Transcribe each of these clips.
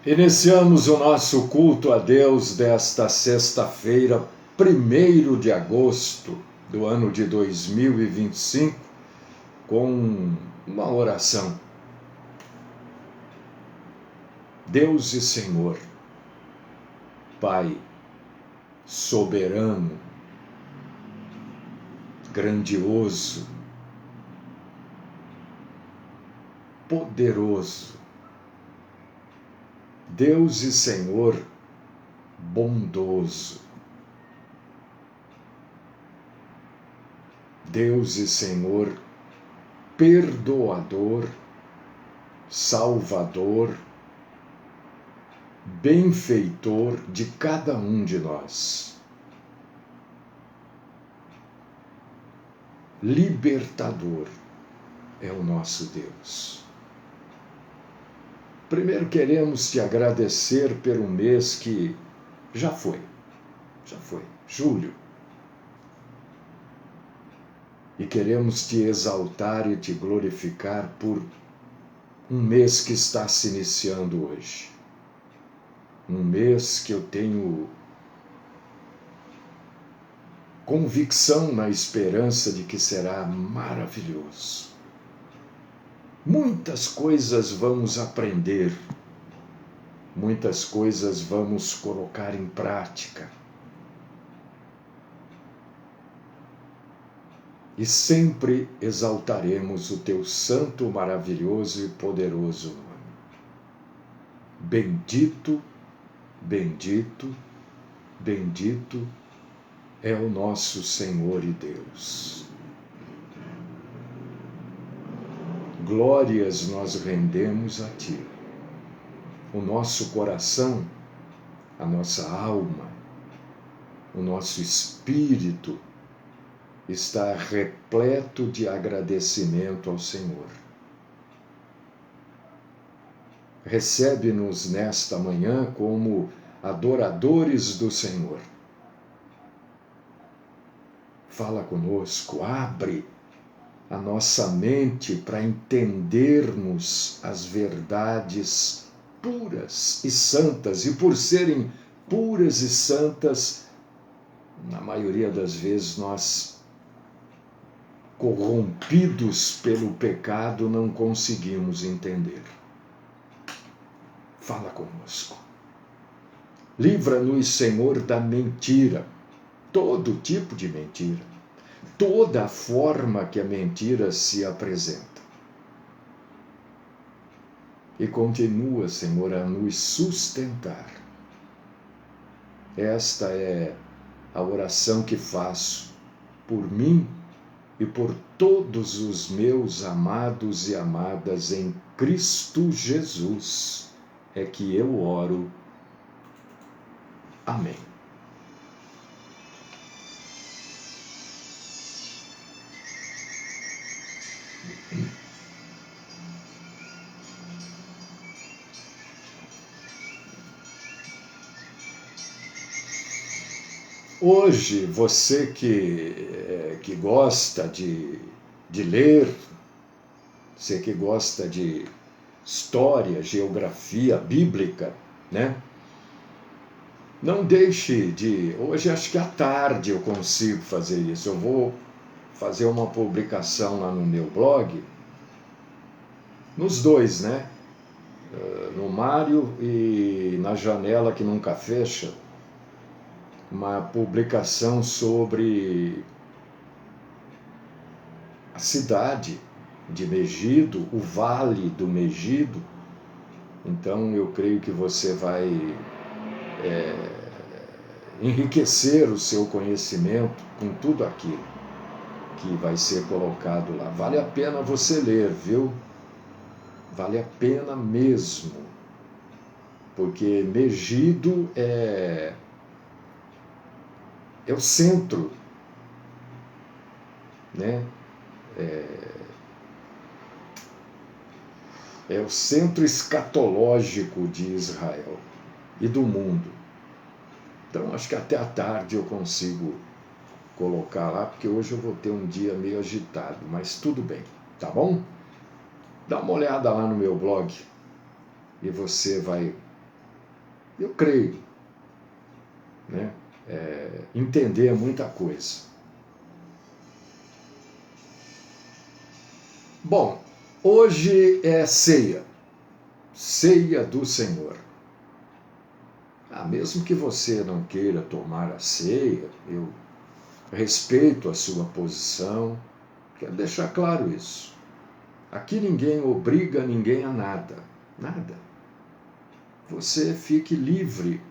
Iniciamos o nosso culto a Deus desta sexta-feira, 1º de agosto do ano de 2025, com uma oração. Deus e Senhor, Pai soberano, grandioso, poderoso, Deus e Senhor bondoso, Deus e Senhor perdoador, salvador, benfeitor de cada um de nós, libertador é o nosso Deus. Primeiro queremos te agradecer pelo mês que já foi, julho. E queremos te exaltar e te glorificar por um mês que está se iniciando hoje. Um mês que eu tenho convicção na esperança de que será maravilhoso. Muitas coisas vamos aprender, muitas coisas vamos colocar em prática. E sempre exaltaremos o teu santo, maravilhoso e poderoso nome. Bendito, bendito, bendito é o nosso Senhor e Deus. Glórias nós rendemos a Ti. O nosso coração, a nossa alma, o nosso espírito está repleto de agradecimento ao Senhor. Recebe-nos nesta manhã como adoradores do Senhor. Fala conosco, abre a nossa mente para entendermos as verdades puras e santas. E por serem puras e santas, na maioria das vezes nós, corrompidos pelo pecado, não conseguimos entender. Fala conosco. Livra-nos, Senhor, da mentira, todo tipo de mentira, toda a forma que a mentira se apresenta. E continua, Senhor, a nos sustentar. Esta é a oração que faço por mim e por todos os meus amados e amadas em Cristo Jesus. É que eu oro. Amém. Hoje, você que gosta de ler, você que gosta de história, geografia bíblica, né? Não deixe de... Hoje, acho que à tarde eu consigo fazer isso. Eu vou fazer uma publicação lá no meu blog, nos dois, né? No Mário e na Janela que Nunca Fecha, uma publicação sobre a cidade de Megido, o Vale do Megido. Então eu creio que você vai enriquecer o seu conhecimento com tudo aquilo que vai ser colocado lá. Vale a pena você ler, viu? Vale a pena mesmo, porque Megido é o centro, né? É o centro escatológico de Israel e do mundo. Então, acho que até à tarde eu consigo colocar lá, porque hoje eu vou ter um dia meio agitado, mas tudo bem, tá bom? Dá uma olhada lá no meu blog e você vai Eu creio, né? Entender muita coisa. Bom, hoje é ceia, ceia do Senhor. Mesmo que você não queira tomar a ceia, eu respeito a sua posição, quero deixar claro isso. Aqui ninguém obriga ninguém a nada, nada. Você fique livre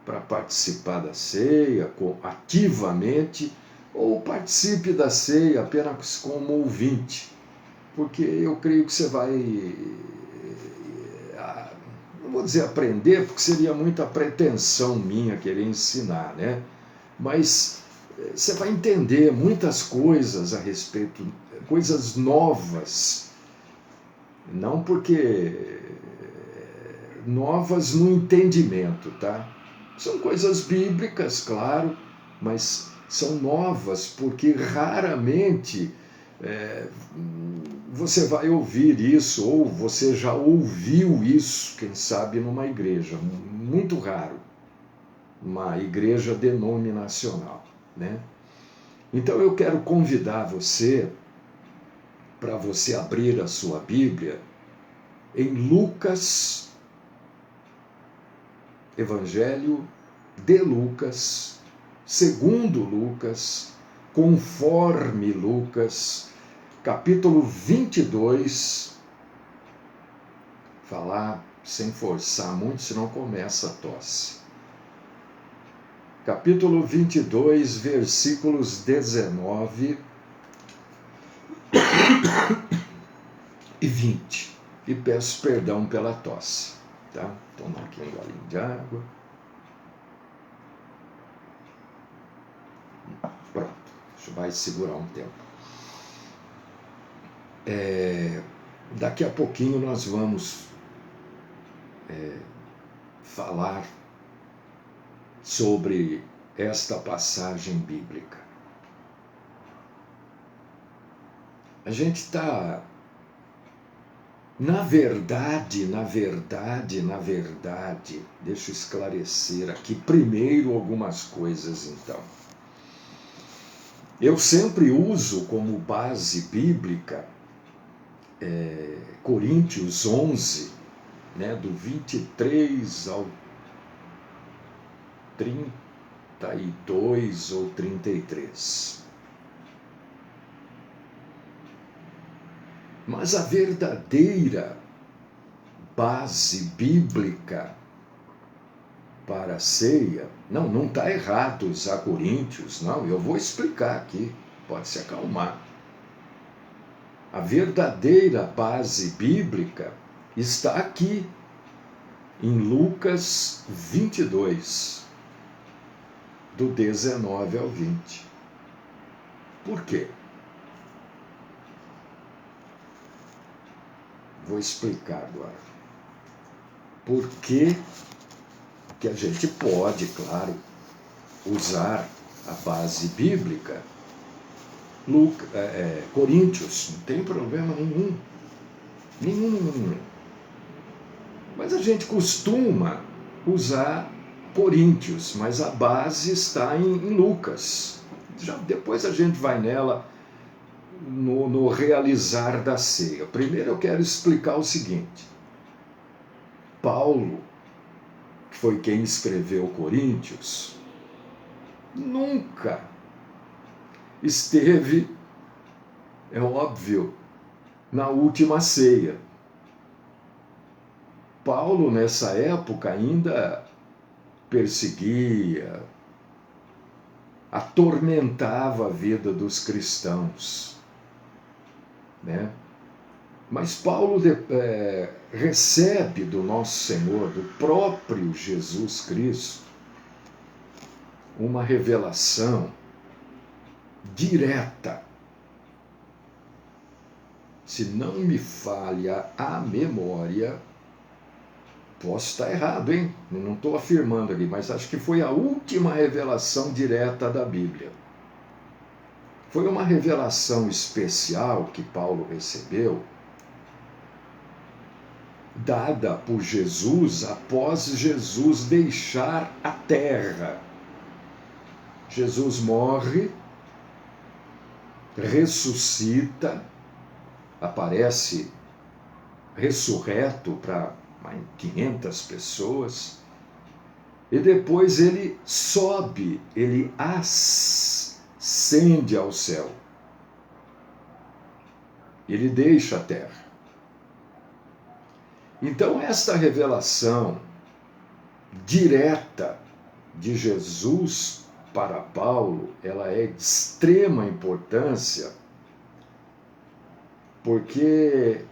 para participar da ceia ativamente ou participe da ceia apenas como ouvinte, porque eu creio que você vai, não vou dizer aprender, porque seria muita pretensão minha querer ensinar, né? Mas você vai entender muitas coisas a respeito, coisas novas, não porque novas no entendimento, tá? São coisas bíblicas, claro, mas são novas porque raramente você vai ouvir isso, ou você já ouviu isso, quem sabe, numa igreja. Muito raro, uma igreja denominacional, né? Então eu quero convidar você para você abrir a sua Bíblia em Lucas, Evangelho de Lucas, segundo Lucas, conforme Lucas, capítulo 22, falar sem forçar muito, senão começa a tosse. Capítulo 22, versículos 19 e 20. E peço perdão pela tosse, tá? Tomar aqui um golinho de água. Pronto, isso vai segurar um tempo. Daqui a pouquinho nós vamos falar sobre esta passagem bíblica. A gente está, na verdade, deixa eu esclarecer aqui primeiro algumas coisas então. Eu sempre uso como base bíblica Coríntios 11, né, do 23 ao 32 ou 33. Mas a verdadeira base bíblica para a ceia, não está errado usar Coríntios, não, eu vou explicar aqui, pode se acalmar. A verdadeira base bíblica está aqui, em Lucas 22, do 19 ao 20. Por quê? Vou explicar agora. Por que a gente pode, claro, usar a base bíblica, Coríntios, não tem problema nenhum. Nenhum. Mas a gente costuma usar Coríntios, mas a base está em Lucas. Depois a gente vai nela no realizar da ceia. Primeiro eu quero explicar o seguinte. Paulo, que foi quem escreveu Coríntios, nunca esteve, é óbvio, na última ceia. Paulo, nessa época, ainda perseguia, atormentava a vida dos cristãos, né? Mas Paulo recebe do nosso Senhor, do próprio Jesus Cristo, uma revelação direta. Se não me falha a memória, posso estar errado, hein? Não estou afirmando aqui, mas acho que foi a última revelação direta da Bíblia. Foi uma revelação especial que Paulo recebeu dada por Jesus após Jesus deixar a terra. Jesus morre, ressuscita, aparece ressurreto para 500 pessoas, e depois ele sobe, ele ascende ao céu. Ele deixa a terra. Então, esta revelação direta de Jesus para Paulo, ela é de extrema importância, porque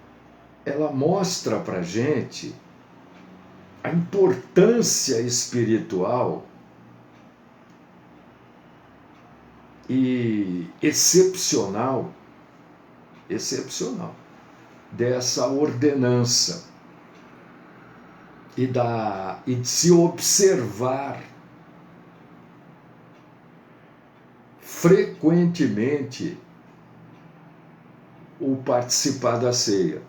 ela mostra para a gente a importância espiritual e excepcional dessa ordenança e de se observar frequentemente o participar da ceia.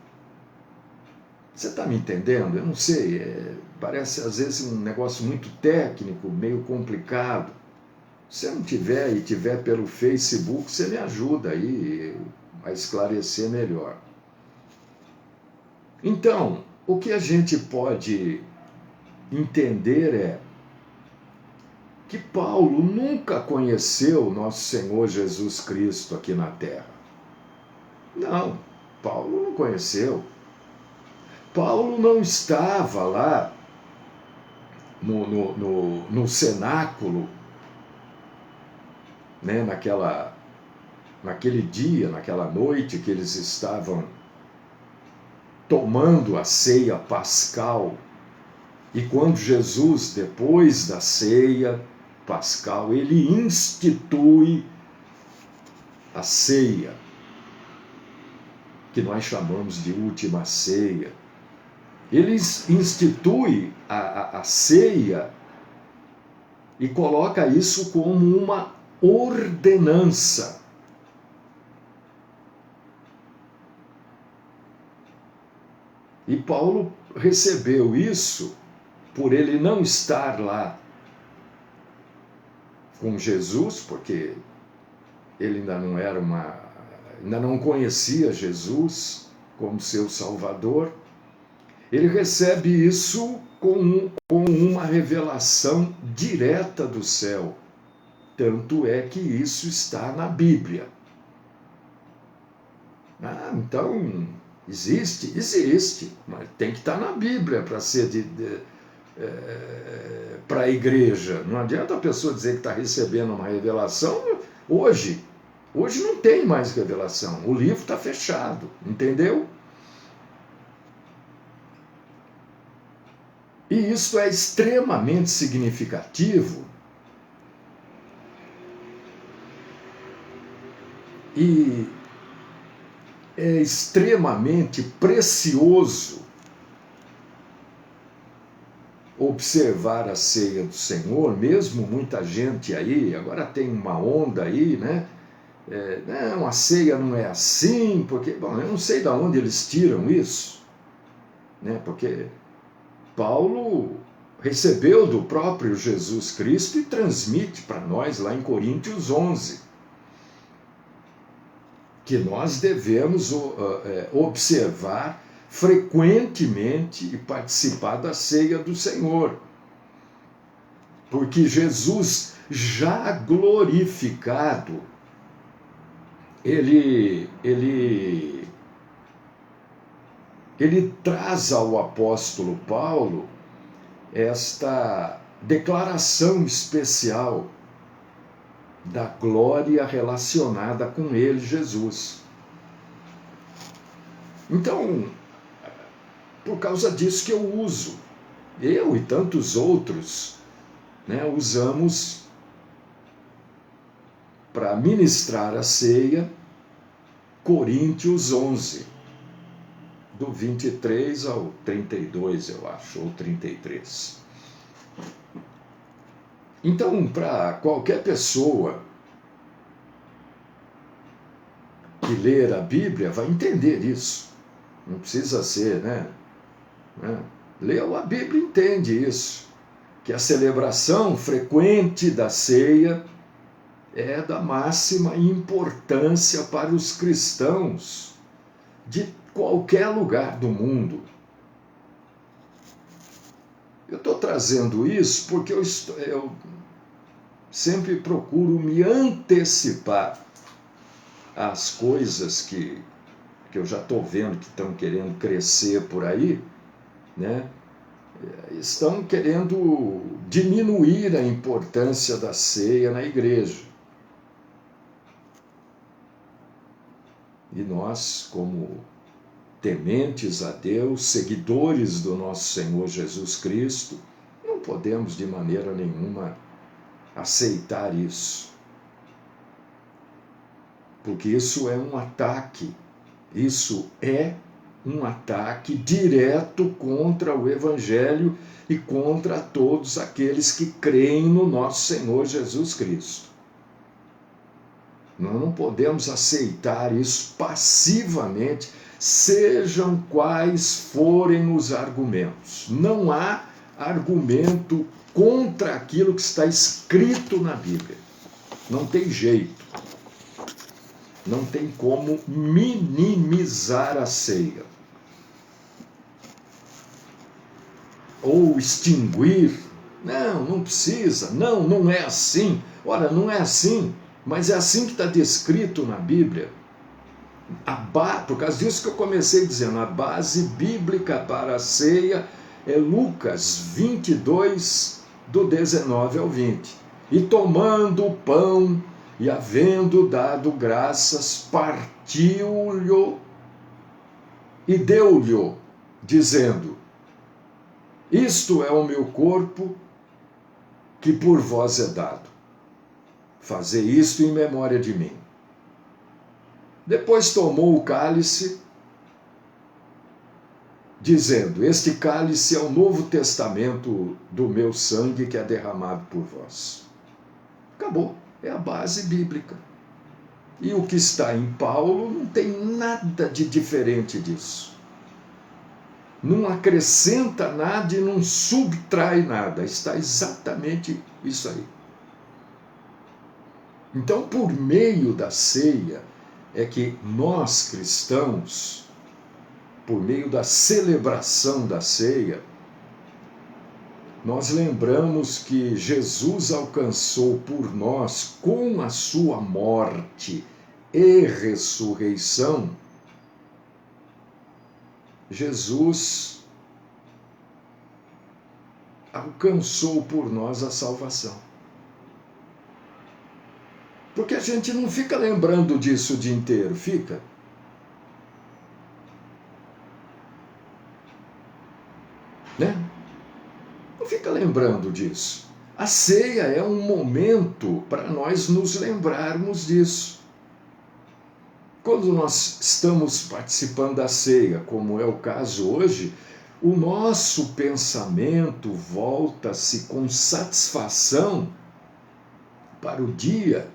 Você está me entendendo? Eu não sei, parece às vezes um negócio muito técnico, meio complicado. Se não tiver e tiver pelo Facebook, você me ajuda aí a esclarecer melhor. Então, o que a gente pode entender é que Paulo nunca conheceu nosso Senhor Jesus Cristo aqui na Terra. Não, Paulo não conheceu. Paulo não estava lá no cenáculo, né, naquele dia, naquela noite que eles estavam tomando a ceia pascal. E quando Jesus, depois da ceia pascal, ele institui a ceia, que nós chamamos de última ceia. Ele institui a ceia e coloca isso como uma ordenança. E Paulo recebeu isso por ele não estar lá com Jesus, porque ele ainda não conhecia Jesus como seu Salvador. Ele recebe isso com uma revelação direta do céu. Tanto é que isso está na Bíblia. Então, existe, mas tem que estar na Bíblia para ser para a igreja. Não adianta a pessoa dizer que está recebendo uma revelação. Hoje não tem mais revelação. O livro está fechado, entendeu? E isso é extremamente significativo e é extremamente precioso observar a ceia do Senhor, mesmo muita gente aí, agora tem uma onda aí, né? Não, a ceia não é assim, porque, bom, eu não sei de onde eles tiram isso, né? Porque Paulo recebeu do próprio Jesus Cristo e transmite para nós lá em Coríntios 11, que nós devemos observar frequentemente e participar da ceia do Senhor. Porque Jesus, já glorificado, ele traz ao apóstolo Paulo esta declaração especial da glória relacionada com ele, Jesus. Então, por causa disso que eu e tantos outros, né, usamos para ministrar a ceia Coríntios 11, do 23 ao 32, eu acho, ou 33. Então, para qualquer pessoa que ler a Bíblia vai entender isso. Não precisa ser, né, né? Leu a Bíblia e entende isso, que a celebração frequente da ceia é da máxima importância para os cristãos de qualquer lugar do mundo. Eu estou trazendo isso porque eu sempre procuro me antecipar às coisas que eu já estou vendo que estão querendo crescer por aí, né? Estão querendo diminuir a importância da ceia na igreja. E nós, como tementes a Deus, seguidores do nosso Senhor Jesus Cristo, não podemos de maneira nenhuma aceitar isso. Porque isso é um ataque direto contra o Evangelho e contra todos aqueles que creem no nosso Senhor Jesus Cristo. Nós não podemos aceitar isso passivamente, sejam quais forem os argumentos. Não há argumento contra aquilo que está escrito na Bíblia. Não tem jeito. Não tem como minimizar a ceia. Ou extinguir. Não precisa. Não é assim. Ora, não é assim, mas é assim que está descrito na Bíblia. Por causa disso que eu comecei dizendo, a base bíblica para a ceia é Lucas 22, do 19 ao 20. E tomando o pão, e havendo dado graças, partiu-lhe e deu-lhe, dizendo: isto é o meu corpo, que por vós é dado. Fazei isto em memória de mim. Depois tomou o cálice, dizendo: este cálice é o novo testamento do meu sangue que é derramado por vós. Acabou. É a base bíblica. E o que está em Paulo não tem nada de diferente disso. Não acrescenta nada e não subtrai nada. Está exatamente isso aí. Então, por meio da ceia, é que nós cristãos, por meio da celebração da ceia, nós lembramos que Jesus alcançou por nós, com a sua morte e ressurreição, Jesus alcançou por nós a salvação. Porque a gente não fica lembrando disso o dia inteiro, fica? Né? Não fica lembrando disso. A ceia é um momento para nós nos lembrarmos disso. Quando nós estamos participando da ceia, como é o caso hoje, o nosso pensamento volta-se com satisfação para o dia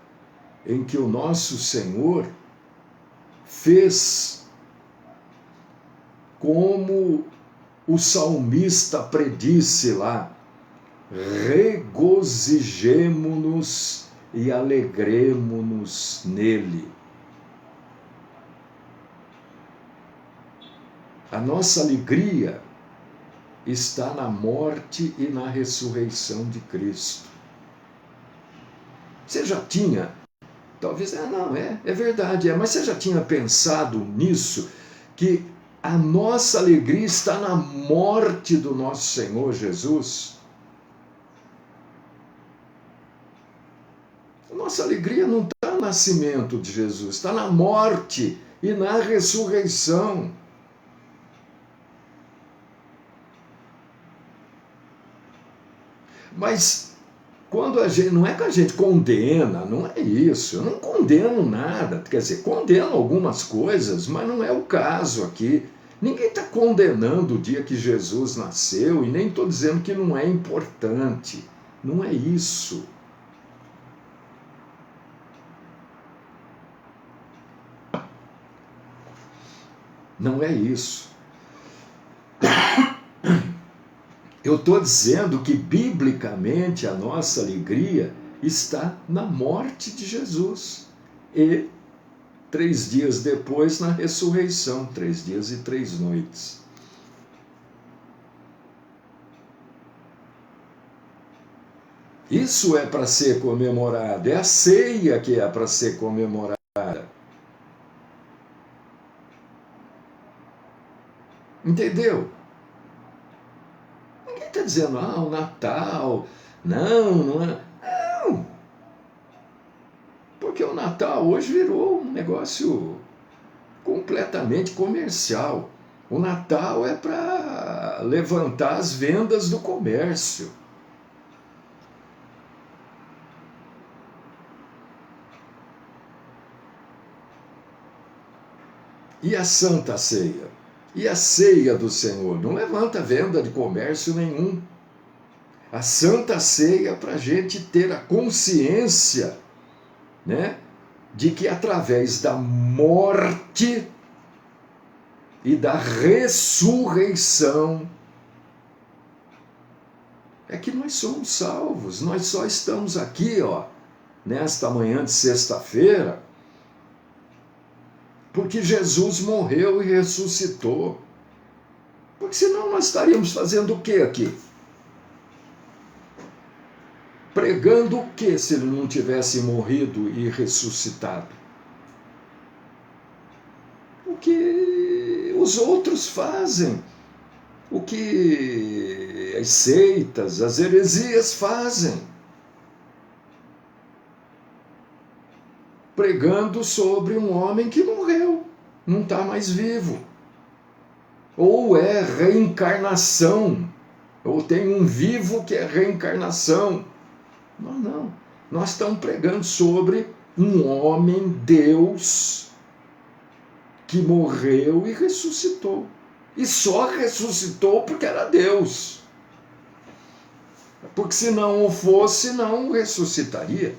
em que o nosso Senhor fez como o salmista predisse lá: regozijemo-nos e alegremo-nos nele. A nossa alegria está na morte e na ressurreição de Cristo. Você já tinha, talvez, é verdade, mas você já tinha pensado nisso, que a nossa alegria está na morte do nosso Senhor Jesus? A nossa alegria não está no nascimento de Jesus, está na morte e na ressurreição. Mas quando a gente, não é que a gente condena, não é isso, eu não condeno nada, quer dizer, condeno algumas coisas, mas não é o caso aqui. Ninguém está condenando o dia que Jesus nasceu e nem estou dizendo que não é importante, não é isso. Não é isso. Eu estou dizendo que, biblicamente, a nossa alegria está na morte de Jesus. E 3 dias depois, na ressurreição, 3 dias e 3 noites. Isso é para ser comemorado, é a ceia que é para ser comemorada. Entendeu? Ninguém está dizendo, o Natal, não é. Não! Porque o Natal hoje virou um negócio completamente comercial. O Natal é para levantar as vendas do comércio. E a Santa Ceia? E a ceia do Senhor? Não levanta venda de comércio nenhum. A Santa Ceia é para a gente ter a consciência, né, de que através da morte e da ressurreição é que nós somos salvos. Nós só estamos aqui, nesta manhã de sexta-feira, porque Jesus morreu e ressuscitou. Porque senão nós estaríamos fazendo o que aqui? Pregando o que se ele não tivesse morrido e ressuscitado? O que os outros fazem, o que as seitas, as heresias fazem. Pregando sobre um homem que morreu, não está mais vivo. Ou é reencarnação, ou tem um vivo que é reencarnação. Não. Nós estamos pregando sobre um homem, Deus, que morreu e ressuscitou. E só ressuscitou porque era Deus. Porque se não o fosse, não ressuscitaria.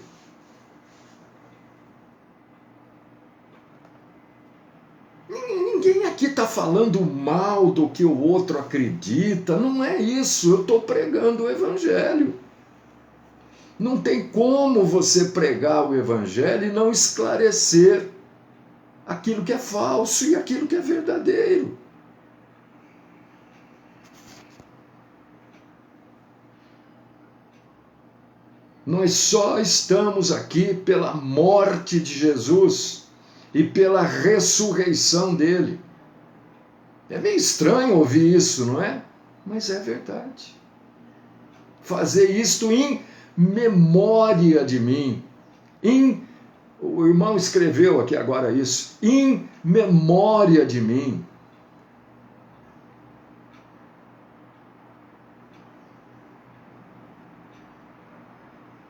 Ninguém aqui está falando mal do que o outro acredita, não é isso. Eu estou pregando o Evangelho. Não tem como você pregar o Evangelho e não esclarecer aquilo que é falso e aquilo que é verdadeiro. Nós só estamos aqui pela morte de Jesus e pela ressurreição dele. É meio estranho ouvir isso, não é? Mas é verdade. Fazer isto em memória de mim. O irmão escreveu aqui agora isso. Em memória de mim.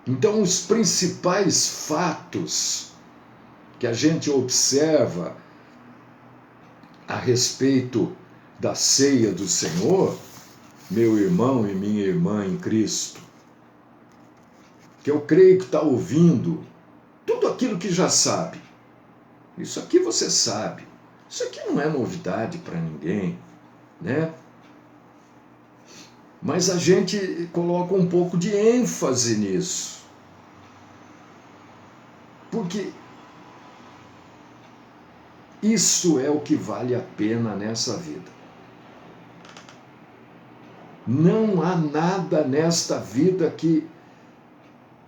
Então, os principais fatos que a gente observa a respeito da ceia do Senhor, meu irmão e minha irmã em Cristo, que eu creio que está ouvindo tudo aquilo que já sabe. Isso aqui você sabe. Isso aqui não é novidade para ninguém, né? Mas a gente coloca um pouco de ênfase nisso. Porque isso é o que vale a pena nessa vida. Não há nada nesta vida que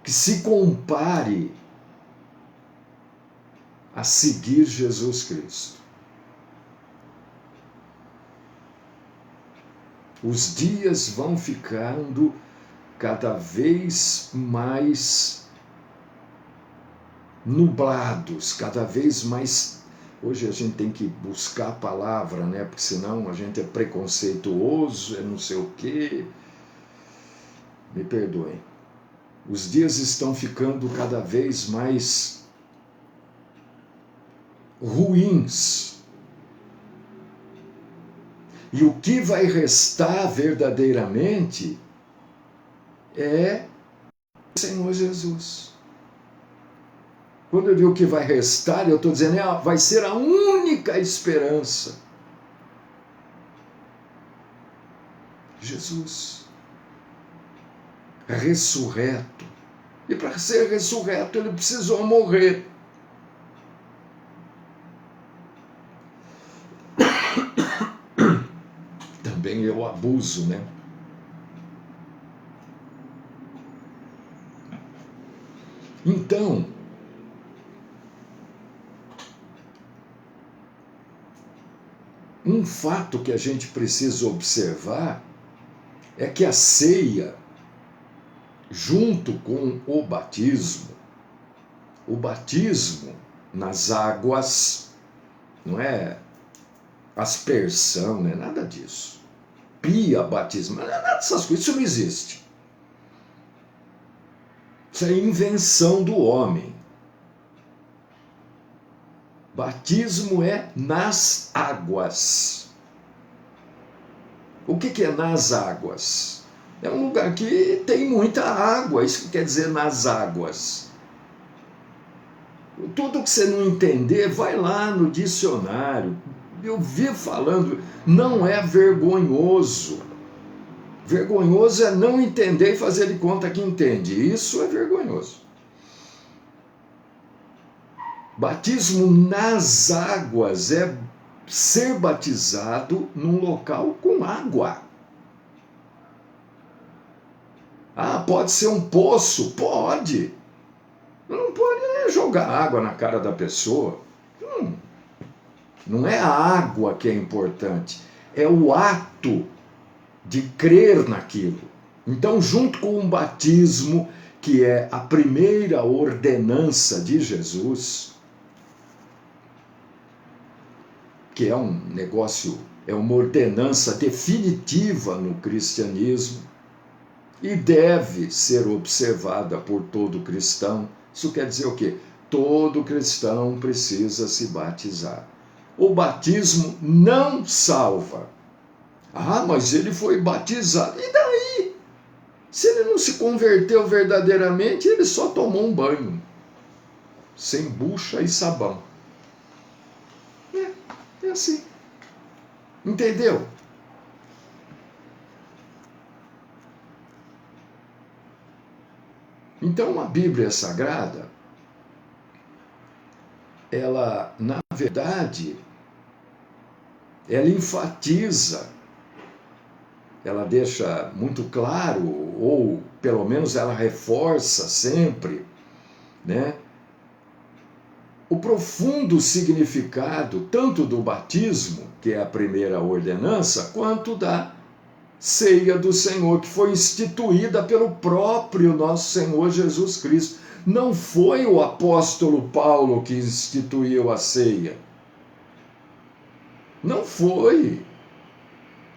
se compare a seguir Jesus Cristo. Os dias vão ficando cada vez mais nublados, cada vez mais. Hoje a gente tem que buscar a palavra, né? Porque senão a gente é preconceituoso, é não sei o quê. Me perdoem. Os dias estão ficando cada vez mais ruins. E o que vai restar verdadeiramente é o Senhor Jesus. Quando eu digo que vai restar, eu estou dizendo vai ser a única esperança. Jesus. ressurreto. E para ser ressurreto ele precisou morrer. Também é o abuso, né? Então, um fato que a gente precisa observar é que a ceia, junto com o batismo nas águas, não é aspersão, não é nada disso. Pia batismo, não é nada dessas coisas, isso não existe. Isso é invenção do homem. Batismo é nas águas. O que é nas águas? É um lugar que tem muita água, isso que quer dizer nas águas. Tudo que você não entender, vai lá no dicionário. Eu vivo falando, não é vergonhoso. Vergonhoso é não entender e fazer de conta que entende. Isso é vergonhoso. Batismo nas águas é ser batizado num local com água. Ah, pode ser um poço? Pode. Não pode jogar água na cara da pessoa. Não é a água que é importante, é o ato de crer naquilo. Então, junto com o batismo, que é a primeira ordenança de Jesus, que é um negócio, é uma ordenança definitiva no cristianismo e deve ser observada por todo cristão. Isso quer dizer o quê? Todo cristão precisa se batizar. O batismo não salva. Ah, mas ele foi batizado. E daí? Se ele não se converteu verdadeiramente, ele só tomou um banho. Sem bucha e sabão. É assim. Entendeu? Então a Bíblia Sagrada, ela, na verdade, ela enfatiza, ela deixa muito claro, ou pelo menos ela reforça sempre, né, o profundo significado tanto do batismo, que é a primeira ordenança, quanto da ceia do Senhor, que foi instituída pelo próprio nosso Senhor Jesus Cristo. Não foi o apóstolo Paulo que instituiu a ceia. Não foi.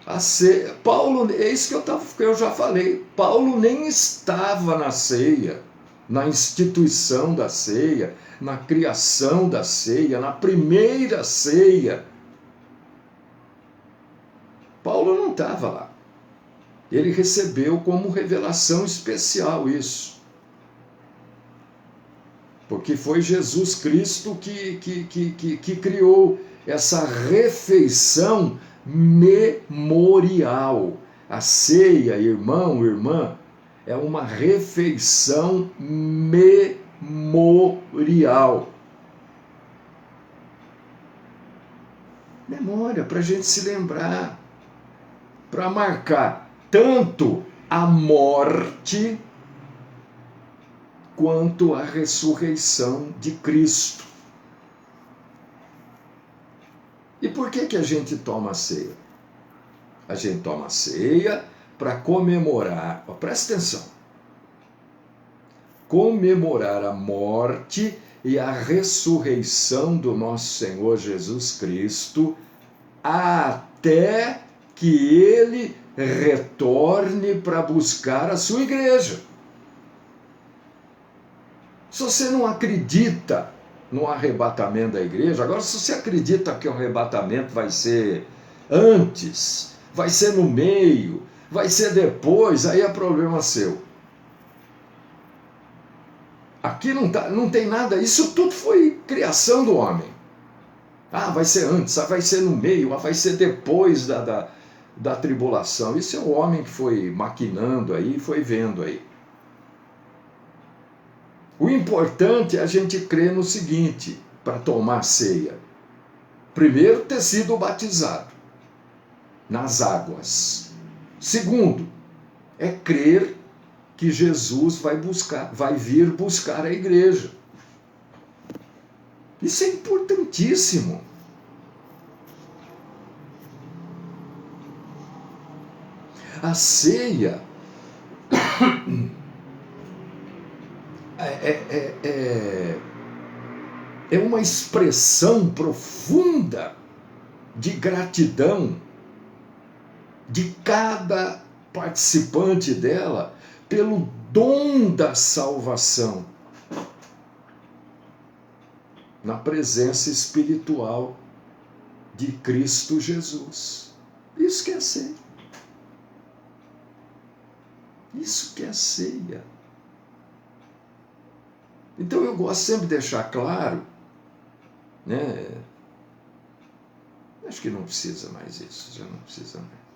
A ceia, Paulo, é isso que eu já falei. Paulo nem estava na ceia, na instituição da ceia, na criação da ceia, na primeira ceia. Paulo não estava lá. Ele recebeu como revelação especial isso. Porque foi Jesus Cristo que criou essa refeição memorial. A ceia, irmão, irmã, é uma refeição memorial. Memória, para a gente se lembrar, para marcar tanto a morte quanto a ressurreição de Cristo. E por que a gente toma a ceia? A gente toma a ceia para comemorar, presta atenção, comemorar a morte e a ressurreição do nosso Senhor Jesus Cristo até que ele retorne para buscar a sua igreja. Se você não acredita no arrebatamento da igreja, agora se você acredita que o arrebatamento vai ser antes, vai ser no meio, vai ser depois, aí é problema seu. Aqui não tem nada, isso tudo foi criação do homem. Ah, vai ser antes, vai ser no meio, vai ser depois da tribulação. Isso é o homem que foi maquinando aí, foi vendo aí. O importante é a gente crer no seguinte, para tomar ceia. Primeiro, ter sido batizado nas águas. Segundo, é crer que Jesus vai vir buscar a igreja. Isso é importantíssimo. A ceia é uma expressão profunda de gratidão de cada participante dela pelo dom da salvação na presença espiritual de Cristo Jesus. Isso que é ceia. Isso que é ceia. Então eu gosto sempre de deixar claro, né? Acho que não precisa mais isso, já não precisa mais.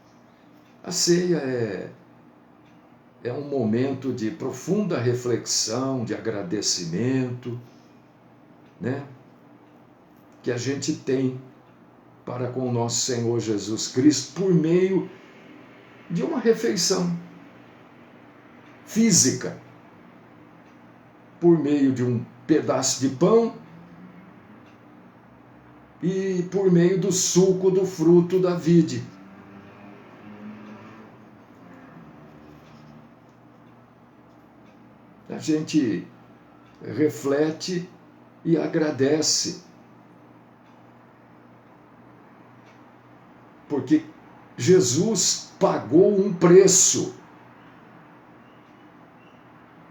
A ceia é um momento de profunda reflexão, de agradecimento, né? Que a gente tem para com o nosso Senhor Jesus Cristo por meio de uma refeição física, por meio de um pedaço de pão e por meio do suco do fruto da vide. A gente reflete e agradece, porque Jesus pagou um preço.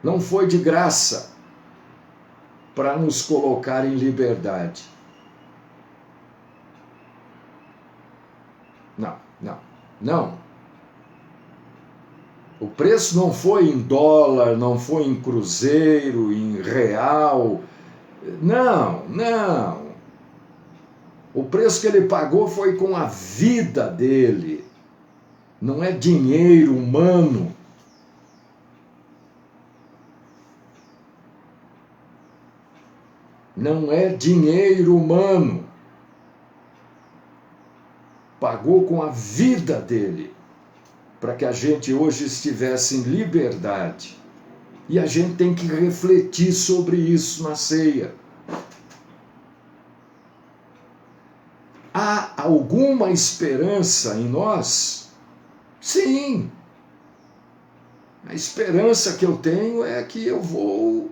Não foi de graça para nos colocar em liberdade. Não. O preço não foi em dólar, não foi em cruzeiro, em real. Não. O preço que ele pagou foi com a vida dele. Não é dinheiro humano. Não é dinheiro humano. Pagou com a vida dele, para que a gente hoje estivesse em liberdade. E a gente tem que refletir sobre isso na ceia. Há alguma esperança em nós? Sim. A esperança que eu tenho é que eu vou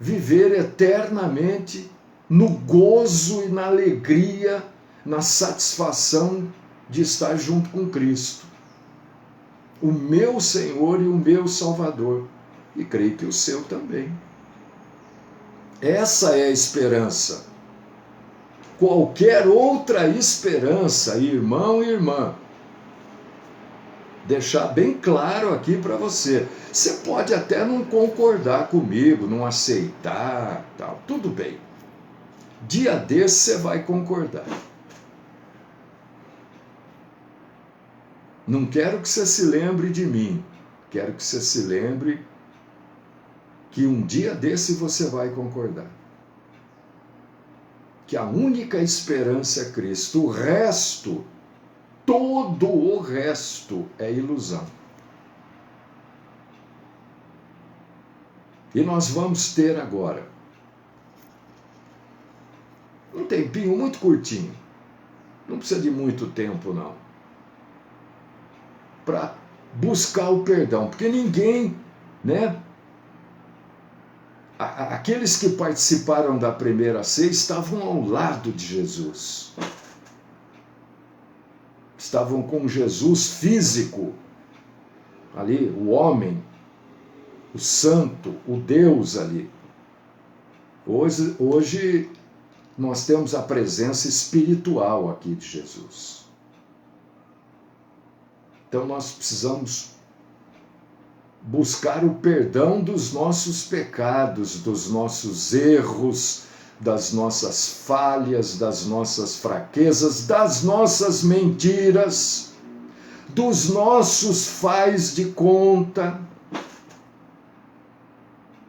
viver eternamente no gozo e na alegria, na satisfação de estar junto com Cristo, o meu Senhor e o meu Salvador, e creio que o seu também. Essa é a esperança. Qualquer outra esperança, irmão e irmã, deixar bem claro aqui para você. Você pode até não concordar comigo, não aceitar, tal, tudo bem. Dia desse você vai concordar. Não quero que você se lembre de mim, quero que você se lembre que um dia desse você vai concordar. Que a única esperança é Cristo, o resto, todo o resto é ilusão. E nós vamos ter agora um tempinho muito curtinho, não precisa de muito tempo não, para buscar o perdão, porque ninguém, né? Aqueles que participaram da primeira ceia estavam ao lado de Jesus. Estavam com Jesus físico, ali, o homem, o santo, o Deus ali. Hoje nós temos a presença espiritual aqui de Jesus. Então nós precisamos buscar o perdão dos nossos pecados, dos nossos erros, das nossas falhas, das nossas fraquezas, das nossas mentiras, dos nossos faz de conta.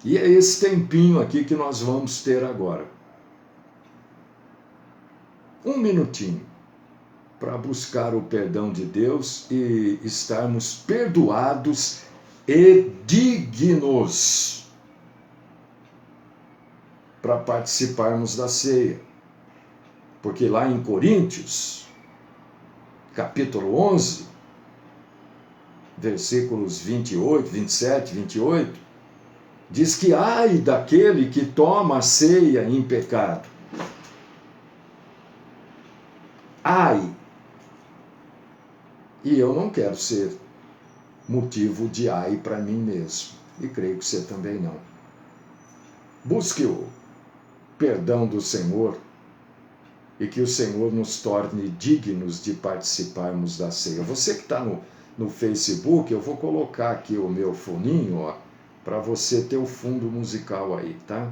E é esse tempinho aqui que nós vamos ter agora. Um minutinho para buscar o perdão de Deus e estarmos perdoados e dignos para participarmos da ceia. Porque lá em Coríntios, capítulo 11, versículos 28, 27, 28, diz que ai daquele que toma a ceia em pecado. Ai! E eu não quero ser motivo de ai para mim mesmo. E creio que você também não. Busque o perdão do Senhor e que o Senhor nos torne dignos de participarmos da ceia. Você que está no Facebook, eu vou colocar aqui o meu foninho, para você ter o fundo musical aí, tá?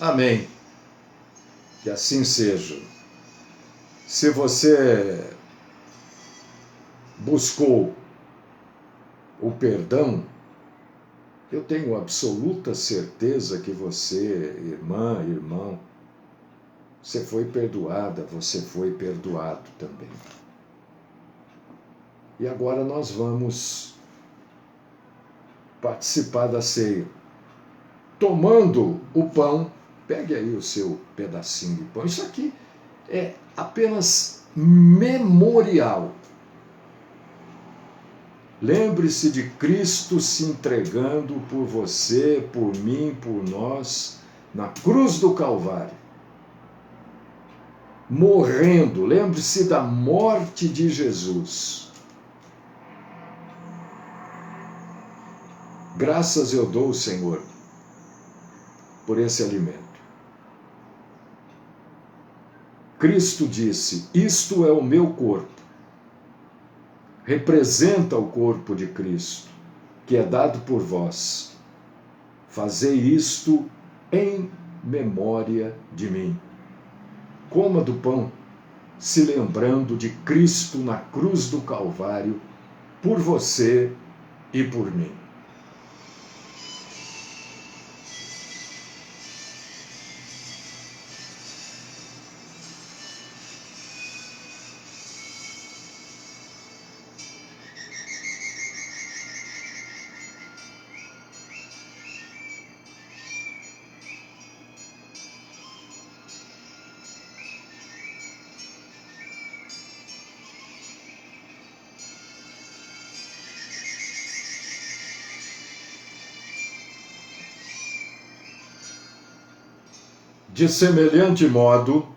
Amém. Que assim seja. Se você buscou o perdão, eu tenho absoluta certeza que você, irmã, irmão, você foi perdoada, você foi perdoado também. E agora nós vamos participar da ceia. Tomando o pão, pegue aí o seu pedacinho de pão. Isso aqui é apenas memorial. Lembre-se de Cristo se entregando por você, por mim, por nós, na cruz do Calvário. Morrendo, lembre-se da morte de Jesus. Graças eu dou, Senhor, por esse alimento. Cristo disse: isto é o meu corpo. Representa o corpo de Cristo, que é dado por vós. Fazei isto em memória de mim. Coma do pão, se lembrando de Cristo na cruz do Calvário, por você e por mim. De semelhante modo,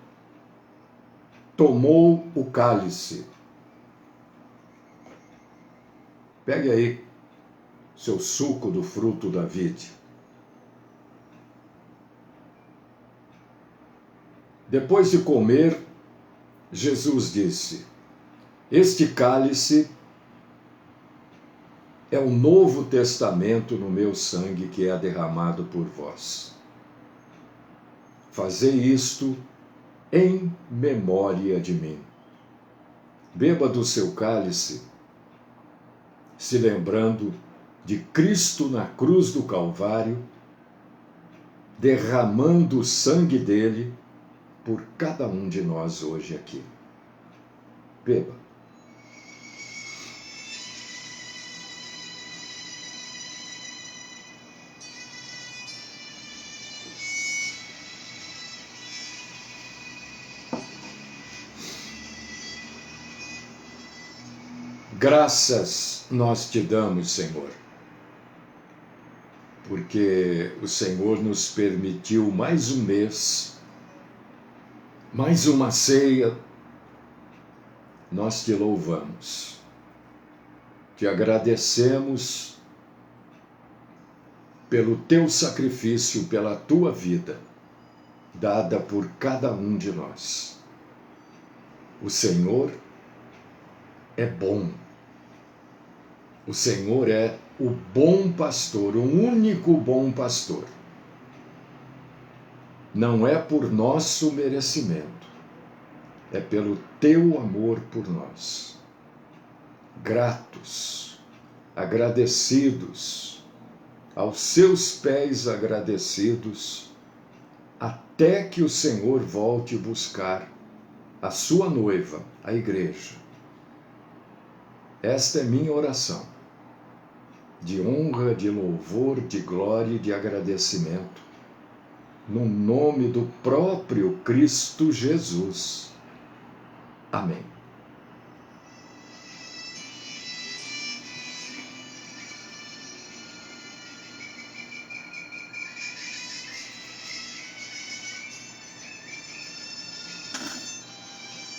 tomou o cálice. Pegue aí seu suco do fruto da vide. Depois de comer, Jesus disse: este cálice é o novo testamento no meu sangue que é derramado por vós. Fazei isto em memória de mim. Beba do seu cálice, se lembrando de Cristo na cruz do Calvário, derramando o sangue dele por cada um de nós hoje aqui. Beba. Graças nós te damos, Senhor, porque o Senhor nos permitiu mais um mês, mais uma ceia. Nós te louvamos, te agradecemos pelo teu sacrifício, pela tua vida, dada por cada um de nós. O Senhor é bom. O Senhor é o bom pastor, o único bom pastor. Não é por nosso merecimento, é pelo teu amor por nós. Gratos, agradecidos, aos seus pés agradecidos, até que o Senhor volte buscar a sua noiva, a igreja. Esta é minha oração, de honra, de louvor, de glória e de agradecimento, no nome do próprio Cristo Jesus. Amém.